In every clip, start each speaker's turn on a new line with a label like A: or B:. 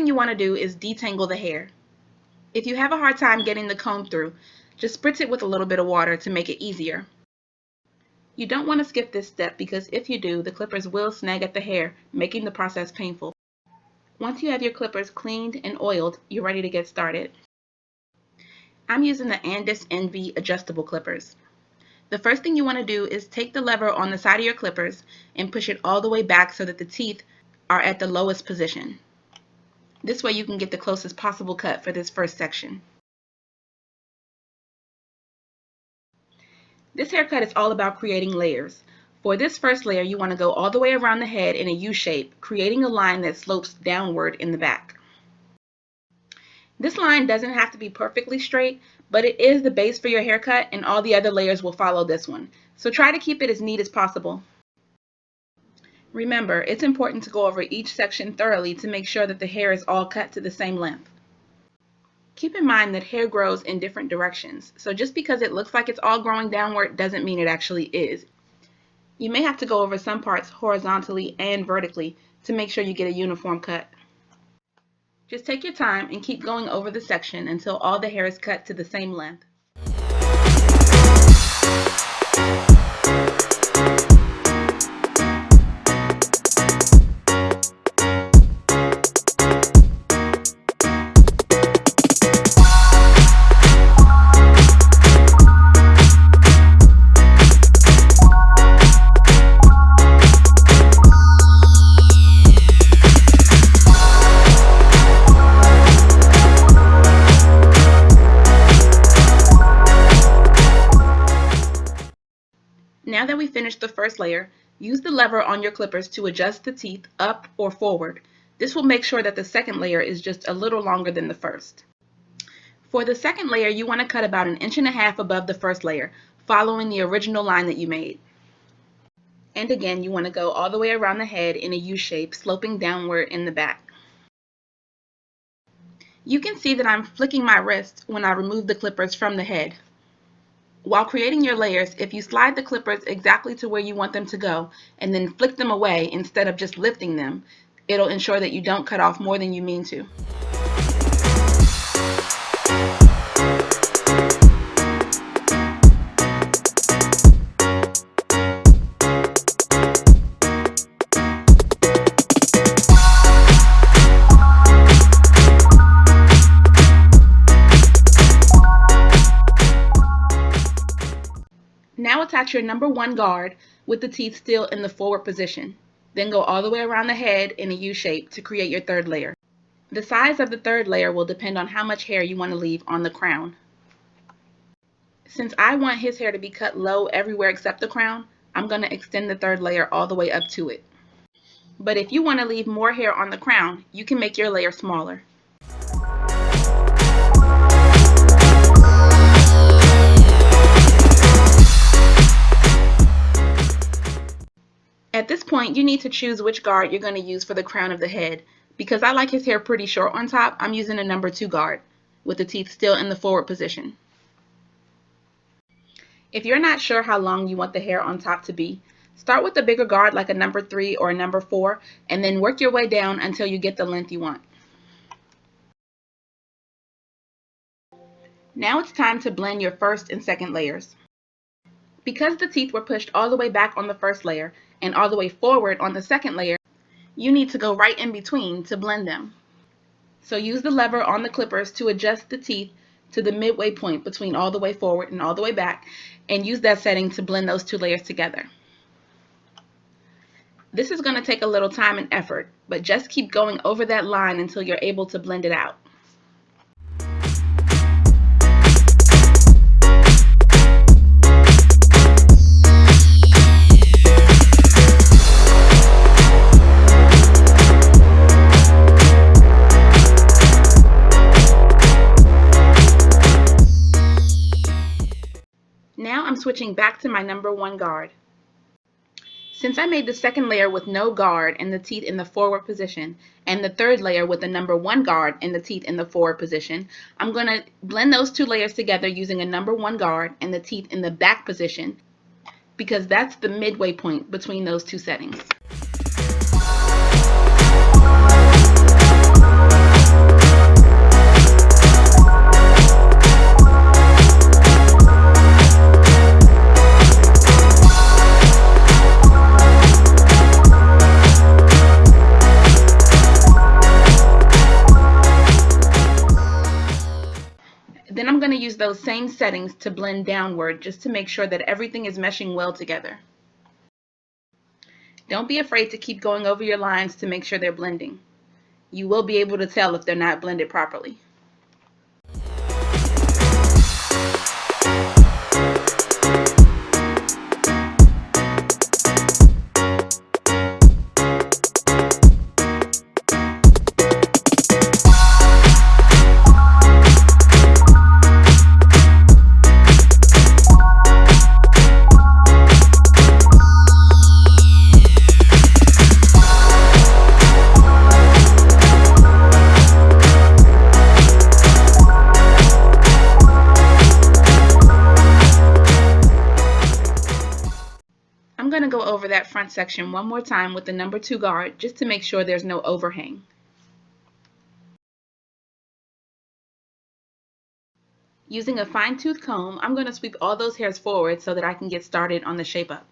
A: thing you want to do is detangle the hair. If you have a hard time getting the comb through, just spritz it with a little bit of water to make it easier. You don't want to skip this step because if you do, the clippers will snag at the hair, making the process painful. Once you have your clippers cleaned and oiled, you're ready to get started. I'm using the Andis Envy adjustable clippers. The first thing you want to do is take the lever on the side of your clippers and push it all the way back so that the teeth are at the lowest position. This way you can get the closest possible cut for this first section. This haircut is all about creating layers. For this first layer, you want to go all the way around the head in a U shape, creating a line that slopes downward in the back. This line doesn't have to be perfectly straight, but it is the base for your haircut and all the other layers will follow this one. So try to keep it as neat as possible. Remember, it's important to go over each section thoroughly to make sure that the hair is all cut to the same length. Keep in mind that hair grows in different directions, so just because it looks like it's all growing downward doesn't mean it actually is. You may have to go over some parts horizontally and vertically to make sure you get a uniform cut. Just take your time and keep going over the section until all the hair is cut to the same length. Now that we finished the first layer, use the lever on your clippers to adjust the teeth up or forward. This will make sure that the second layer is just a little longer than the first. For the second layer, you want to cut about 1.5 inches above the first layer, following the original line that you made. And again, you want to go all the way around the head in a U shape, sloping downward in the back. You can see that I'm flicking my wrist when I remove the clippers from the head. While creating your layers, if you slide the clippers exactly to where you want them to go and then flick them away instead of just lifting them, it'll ensure that you don't cut off more than you mean to. Now attach your number 1 guard with the teeth still in the forward position. Then go all the way around the head in a U shape to create your third layer. The size of the third layer will depend on how much hair you want to leave on the crown. Since I want his hair to be cut low everywhere except the crown, I'm going to extend the third layer all the way up to it. But if you want to leave more hair on the crown, you can make your layer smaller. At this point, you need to choose which guard you're going to use for the crown of the head. Because I like his hair pretty short on top, I'm using a number 2 guard, with the teeth still in the forward position. If you're not sure how long you want the hair on top to be, start with a bigger guard like a number 3 or a number 4, and then work your way down until you get the length you want. Now it's time to blend your first and second layers. Because the teeth were pushed all the way back on the first layer and all the way forward on the second layer, you need to go right in between to blend them. So use the lever on the clippers to adjust the teeth to the midway point between all the way forward and all the way back, and use that setting to blend those 2 layers together. This is going to take a little time and effort, but just keep going over that line until you're able to blend it out. Now I'm switching back to my number 1 guard. Since I made the second layer with no guard and the teeth in the forward position, and the third layer with the number 1 guard and the teeth in the forward position, I'm going to blend those 2 layers together using a number 1 guard and the teeth in the back position, because that's the midway point between those 2 settings. going to use those same settings to blend downward just to make sure that everything is meshing well together. Don't be afraid to keep going over your lines to make sure they're blending. You will be able to tell if they're not blended properly. I'm going to go over that front section one more time with the number 2 guard just to make sure there's no overhang. Using a fine-tooth comb, I'm going to sweep all those hairs forward so that I can get started on the shape up.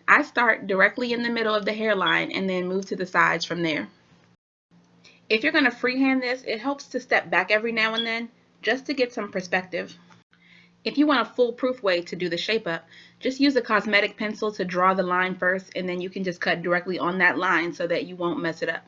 A: I start directly in the middle of the hairline and then move to the sides from there. If you're going to freehand this, it helps to step back every now and then just to get some perspective. If you want a foolproof way to do the shape up, just use a cosmetic pencil to draw the line first, and then you can just cut directly on that line so that you won't mess it up.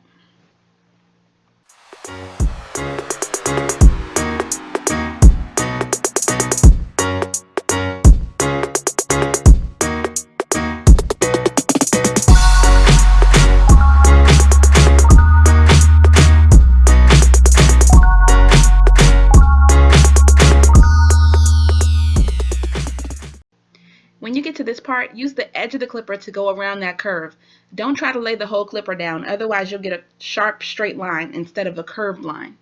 A: When you get to this part, use the edge of the clipper to go around that curve. Don't try to lay the whole clipper down, otherwise you'll get a sharp straight line instead of a curved line.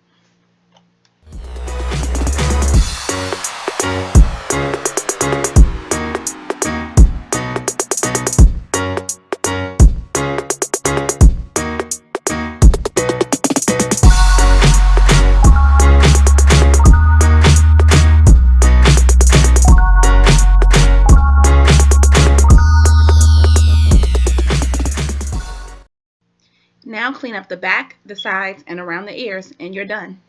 A: Now clean up the back, the sides, and around the ears, and you're done.